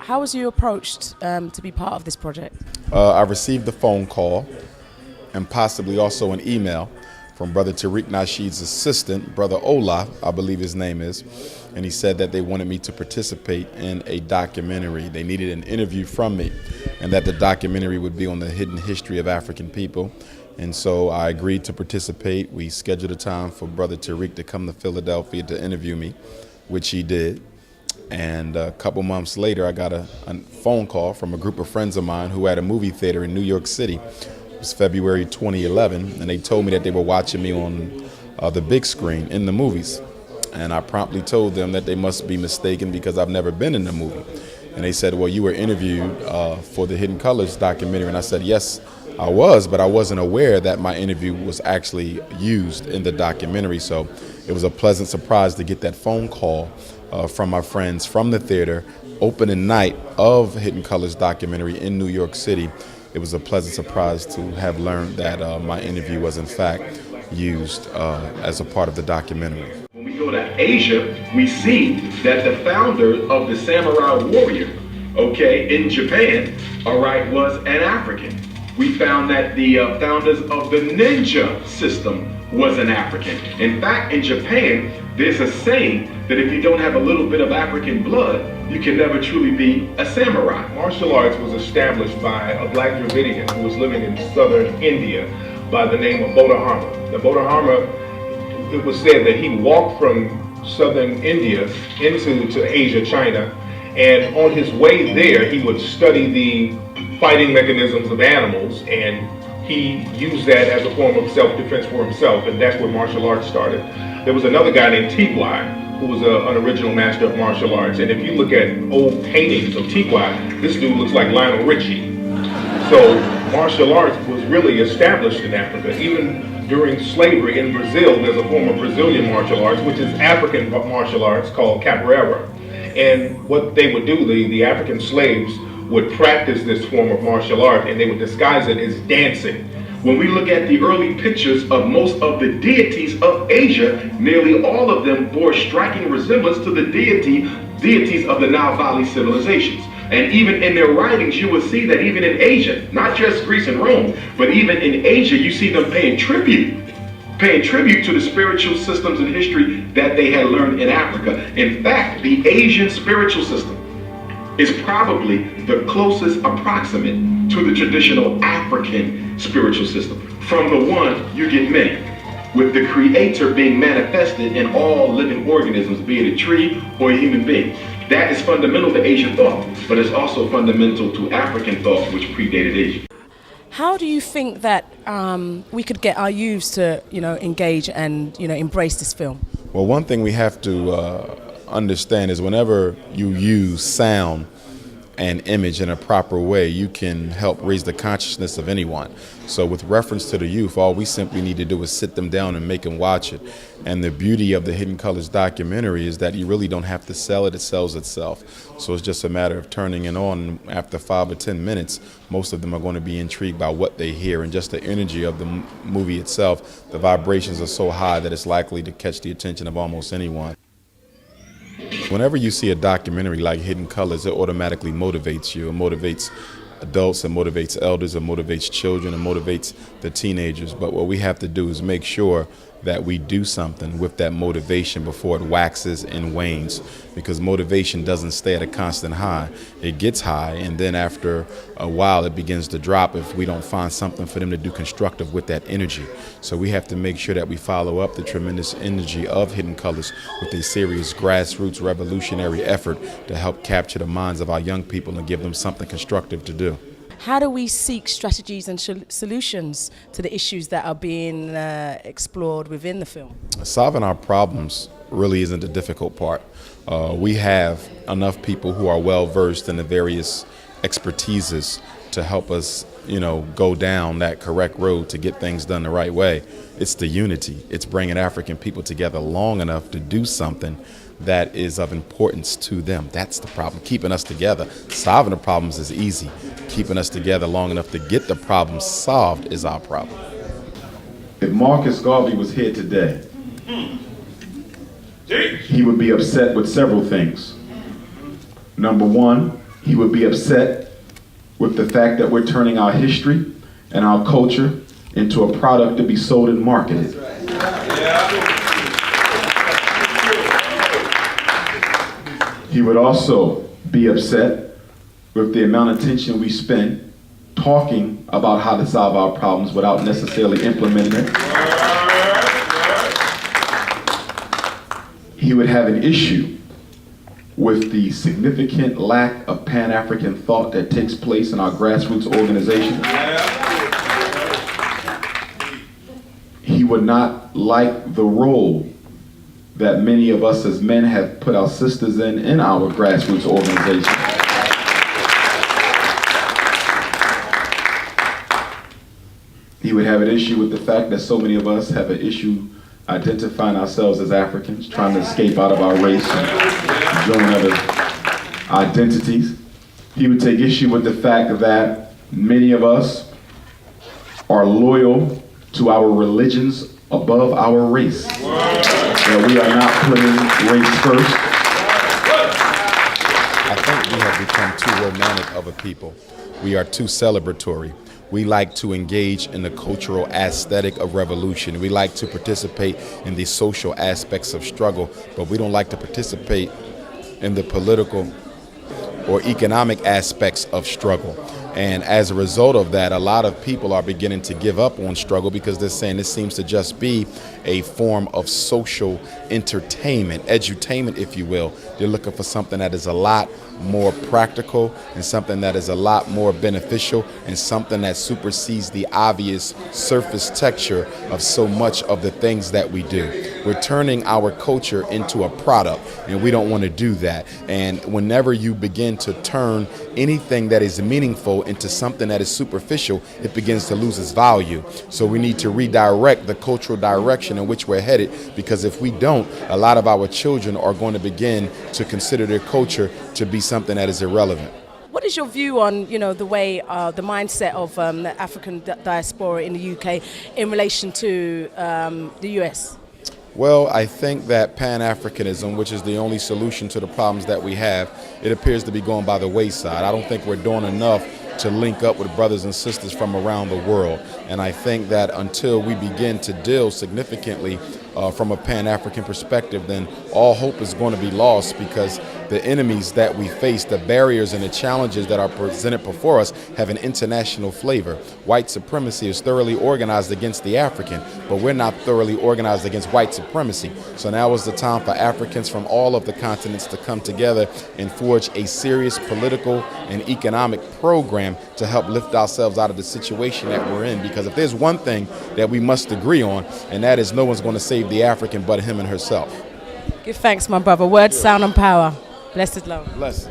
How was you approached to be part of this project? I received a phone call and possibly also an email from Brother Tariq Nasheed's assistant, Brother Ola, I believe his name is, and he said that they wanted me to participate in a documentary. They needed an interview from me, and that the documentary would be on the hidden history of African people. And so I agreed to participate. We scheduled a time for Brother Tariq to come to Philadelphia to interview me, which he did. And a couple months later, I got a phone call from a group of friends of mine who had a movie theater in New York City. It was February 2011, and they told me that they were watching me on the big screen in the movies. And I promptly told them that they must be mistaken because I've never been in the movie. And they said, well, you were interviewed for the Hidden Colors documentary. And I said, yes, I was, but I wasn't aware that my interview was actually used in the documentary. So it was a pleasant surprise to get that phone call from my friends from the theater, opening night of Hidden Colors documentary in New York City. It was a pleasant surprise to have learned that my interview was in fact used as a part of the documentary. When we go to Asia, we see that the founder of the samurai warrior, in Japan, was an African. We found that the founders of the ninja system was an African. In fact, in Japan, there's a saying that if you don't have a little bit of African blood, you can never truly be a samurai. Martial arts was established by a black Dravidian who was living in southern India by the name of Bodhidharma. The Bodhidharma, it was said that he walked from southern India into Asia, China, and on his way there, he would study the fighting mechanisms of animals, and he used that as a form of self-defense for himself, and that's where martial arts started. There was another guy named Tigwai who was an original master of martial arts, and if you look at old paintings of Tigwai, this dude looks like Lionel Richie. So martial arts was really established in Africa. Even during slavery in Brazil, there's a form of Brazilian martial arts, which is African martial arts called capoeira. And what they would do, the African slaves would practice this form of martial art, and they would disguise it as dancing. When we look at the early pictures of most of the deities of Asia, nearly all of them bore striking resemblance to the deities of the Nile Valley civilizations. And even in their writings, you will see that even in Asia, not just Greece and Rome, but even in Asia, you see them paying tribute to the spiritual systems and history that they had learned in Africa. In fact, the Asian spiritual system is probably the closest approximate to the traditional African spiritual system. From the one, you get many, with the creator being manifested in all living organisms, be it a tree or a human being. That is fundamental to Asian thought, but it's also fundamental to African thought, which predated Asia. How do you think that we could get our youths to, engage and, embrace this film? Well, one thing we have to understand is whenever you use sound and image in a proper way, you can help raise the consciousness of anyone. So with reference to the youth, all we simply need to do is sit them down and make them watch it. And the beauty of the Hidden Colors documentary is that you really don't have to sell it, it sells itself. So it's just a matter of turning it on. After 5 or 10 minutes, most of them are going to be intrigued by what they hear, and just the energy of the movie itself. The vibrations are so high that it's likely to catch the attention of almost anyone. Whenever you see a documentary like Hidden Colors, it automatically motivates you. It motivates adults, it motivates elders, it motivates children, it motivates the teenagers. But what we have to do is make sure that we do something with that motivation before it waxes and wanes, because motivation doesn't stay at a constant high. It gets high, and then after a while it begins to drop if we don't find something for them to do constructive with that energy. So we have to make sure that we follow up the tremendous energy of Hidden Colors with a serious grassroots revolutionary effort to help capture the minds of our young people and give them something constructive to do. How do we seek strategies and solutions to the issues that are being explored within the film? Solving our problems really isn't the difficult part. We have enough people who are well versed in the various expertises to help us, go down that correct road to get things done the right way. It's the unity. It's bringing African people together long enough to do something that is of importance to them. That's the problem. Keeping us together. Solving the problems is easy. Keeping us together long enough to get the problem solved is our problem. If Marcus Garvey was here today, he would be upset with several things. Number one, He would be upset with the fact that we're turning our history and our culture into a product to be sold and marketed. He would also be upset with the amount of attention we spend talking about how to solve our problems without necessarily implementing it. He would have an issue with the significant lack of Pan-African thought that takes place in our grassroots organizations. He would not like the role that many of us as men have put our sisters in our grassroots organizations. He would have an issue with the fact that so many of us have an issue identifying ourselves as Africans, trying to escape out of our race and join other identities. He would take issue with the fact that many of us are loyal to our religions above our race. That we are not putting race first. I think we have become too romantic of a people. We are too celebratory. We like to engage in the cultural aesthetic of revolution. We like to participate in the social aspects of struggle, but we don't like to participate in the political or economic aspects of struggle. And as a result of that, a lot of people are beginning to give up on struggle because they're saying this seems to just be a form of social entertainment, edutainment, if you will. They're looking for something that is a lot more practical and something that is a lot more beneficial and something that supersedes the obvious surface texture of so much of the things that we do. We're turning our culture into a product, and we don't want to do that. And whenever you begin to turn anything that is meaningful into something that is superficial, it begins to lose its value. So we need to redirect the cultural direction in which we're headed, because if we don't, a lot of our children are going to begin to consider their culture to be something that is irrelevant. What is your view on, the way, the mindset of the African diaspora in the UK in relation to the US? Well, I think that Pan-Africanism, which is the only solution to the problems that we have, it appears to be going by the wayside. I don't think we're doing enough to link up with brothers and sisters from around the world. And I think that until we begin to deal significantly from a Pan-African perspective, then all hope is going to be lost, because the enemies that we face, the barriers and the challenges that are presented before us have an international flavor. White supremacy is thoroughly organized against the African, but we're not thoroughly organized against white supremacy. So now is the time for Africans from all of the continents to come together and forge a serious political and economic program to help lift ourselves out of the situation that we're in. Because if there's one thing that we must agree on, and that is no one's going to save the African but him and herself. Give thanks, my brother. Word, sound, and power. Blessed love. Bless.